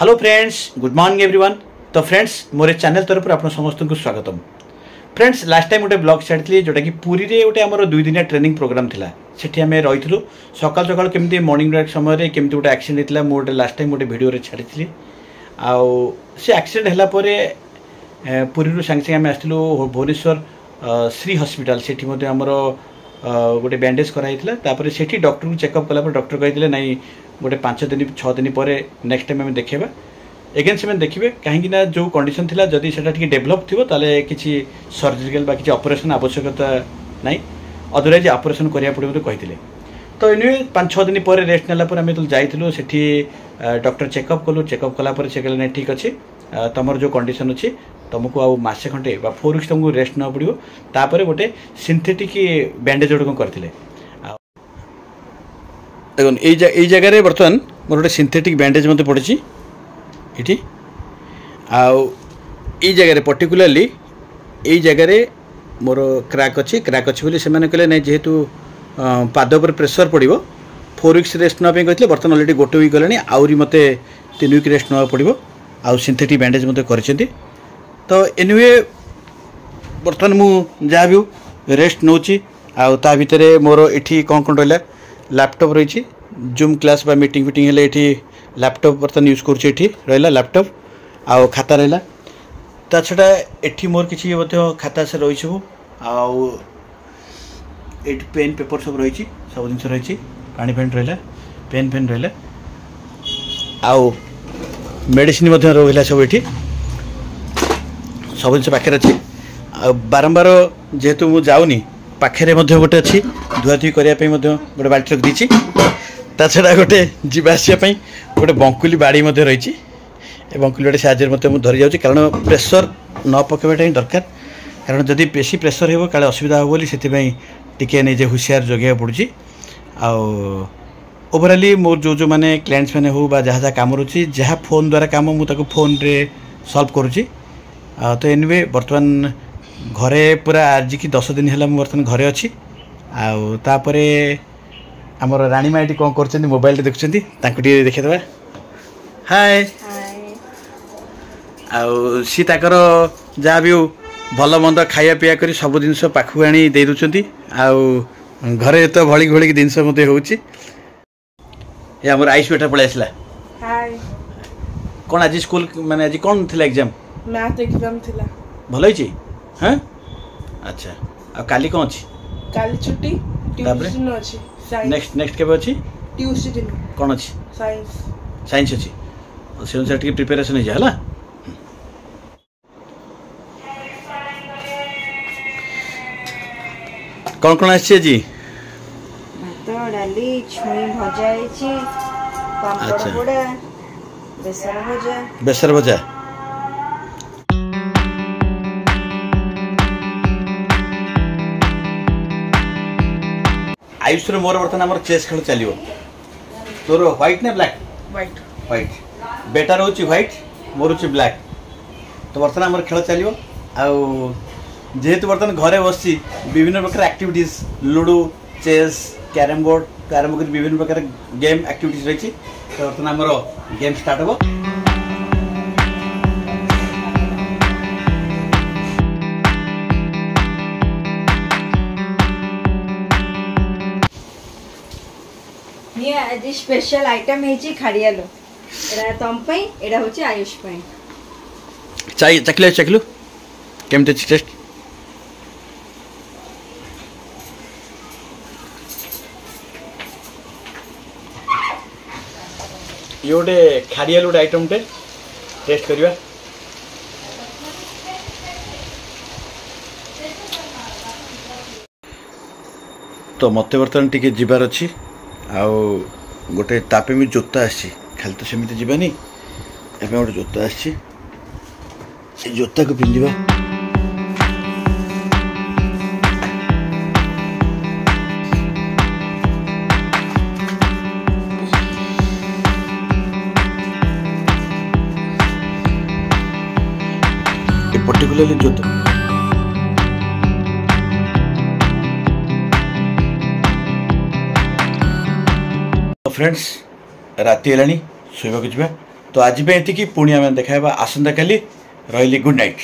Hello friends, good morning everyone. तो friends, मोर channel तरफ आप समस्त को स्वागतम। फ्रेंड्स, लास्ट टाइम गोटे ब्लॉग छाड़ी जोटा कि पुरी रे गोटे आमर 2 दिनिया ट्रेनिंग प्रोग्राम थिला। सेठी आमे रहिथिलु सकाल सकाल केमती मॉर्निंग ब्रेक समय रे केमती गोटे एक्सीडेंट हितला। मो गोटे लास्ट टाइम गोटे वीडियो रे छाड़ीथि आउ से एक्सीडेंट हला परे पुरी रु संगे संगे आमे आस्थिलु भुवनेश्वर श्री हॉस्पिटल। सेठी मध्ये आमर गोटे बैंडेज कराइथिला। तापर सेठी डॉक्टर को चेकअप कला पर डॉक्टर कहिथिले नाही गोटे 5 दिन 6 दिन पर नेक्स्ट टाइम आम देखा एगेन से देखिए कहीं जो कंडीशन थिला जदि सेटा टिके डेभलप थिबो ताले किछि सर्जिकल बा किछि ऑपरेशन आवश्यकता नहीं, अदरवाइज ऑपरेशन करिया पड़िबो तो कहिथिले। तो एनिवे 5-6 दिन पर रेस्ट नेला पर आम तो जाइथिलु सेठी डॉक्टर चेकअप कलु। चेकअप कला पर से कहले नहीं ठीक अच्छे तुमर जो कंडीशन अच्छी तुमको आ मासे खंटे 4 वीक्स तुमको रेस्ट ना पड़ो। तापर गोटे सिंथेटिक बैंडेज गोटे करथिले। देखो ये जगह बर्तमान मोर गोटे सिंथेटिक बैंडेज मत पड़ी ये आई जगह पर्टिकुलाली ये जगह मोर क्रैक अच्छी बोली से कहले नहीं जेहेतु पाद पर प्रेसर पड़ो 4 वीक्स रेस्ट नापी कहते बर्तमान अलरेडी गोटे वीक गलानी आहरी मत 3 वीक रेस्ट ना पड़ो। आउ सिंथेटिक बैंडेज मत कर। तो एनिवे बर्तमान मु जहाँ भी रेस्ट नौची आ भितर मोर ये कौन कौन रहा लैपटॉप रही जूम क्लास बा मीटिंग फिटिंग हेले ये लैपटॉप बर्तमान यूज कर रहा लैपटॉप आउ खाता रहा। ता छड़ा एठी मोर किछि खाता से रही सब आउ पेन पेपर सब रही सब जिन रही पानी फैन रहा पेन फैन रहा आउ मेडिसिन रहा सब ये सब जिन पाखे अच्छी बारंबार जेहेतु मुझे जाऊनी पाखे गोटे अच्छी धुआधुई करने गोटे बाल्टी रख दी। ता छड़ा गोटे जावासवाई गोटे बंकुली बाड़ी रही बंकुली बाड़ी साहाଯ୍य मुझे धरी जाऊँगी कारण प्रेसर न पकेवाटा ही दरकार। कारण जदि बेसी प्रेसर हो काले असुविधा हो बोली से टिके निजे हुशियार जगह पड़ी। ओवराली मोर जो मैंने क्लाइंट्स मैंने हो जहाँ जहाँ कम रुचि जहाँ फोन द्वारा कम मुझे फोन रे सॉल्व करुँची। तो एनिवे बर्तमान घरे पूरा आज की 10 दिन है बर्तमान घरे अच्छी आउे आमर राणी माँ ये कौन कर मोबाइल देखुं देखीदे। हाय आउ सी ताकर जहाँ भी भल मंद खाया पीया कर सब जिन पाखु आनी दे दूसरी आउ घरे तो भली भली जिनस मत होमर आयुष बेटा पलि आसला। कौन आज स्कूल माने आज कौन थी एग्जाम मैथ एग्जाम थिला भल होई हाँ अच्छा आ काली कौन अच्छी काली छुट्टी ट्यूसडे दिन अछि नेक्स्ट नेक्स्ट केबे अछि ट्यूसडे दिन कौन अच्छी साइंस साइंस अच्छी से अनुसार टिके प्रिपरेशन हो जाला। कौन कौन आछि जी भात डाली छुई भजा आइछि पापड़ पोड़ा बेसर भजा आयुष मोर बर्तमान आम चेस खेल चलो तोर व्हाइट ना ब्लैक व्हाइट व्हाइट बेटार हूँ व्हाइट मोर हूँ ब्लैक। तो बर्तमान आम खेल चलो जेहेतु बर्तमान घरे बस विभिन्न प्रकार activities ludo chess carrom board तो आरंभ कर विभिन्न प्रकार गेम एक्टिविटीज रही। तो बर्तमान आम गेम स्टार्ट हो। ये आज स्पेशल आइटम है खाड़ियालो एरा तम पई एरा होची आयुष पई चाय चखलो केमते टेस्ट ये गोटे खाड़ियालो गोटे आइटम टे टेस्ट करवा। तो मत बर्तमान टिके जीवार अच्छी आउ गोटे तापे भी जोता आसी खाली तो सेमती जीवानी एवं गोटे जोता आसी जोता को पिंधा पर्टिकुलरली जोता फ्रेंड्स राति है शोवाक जा तो आज एतिकी पुणी आम देखा आसंता काली रही गुड नाइट।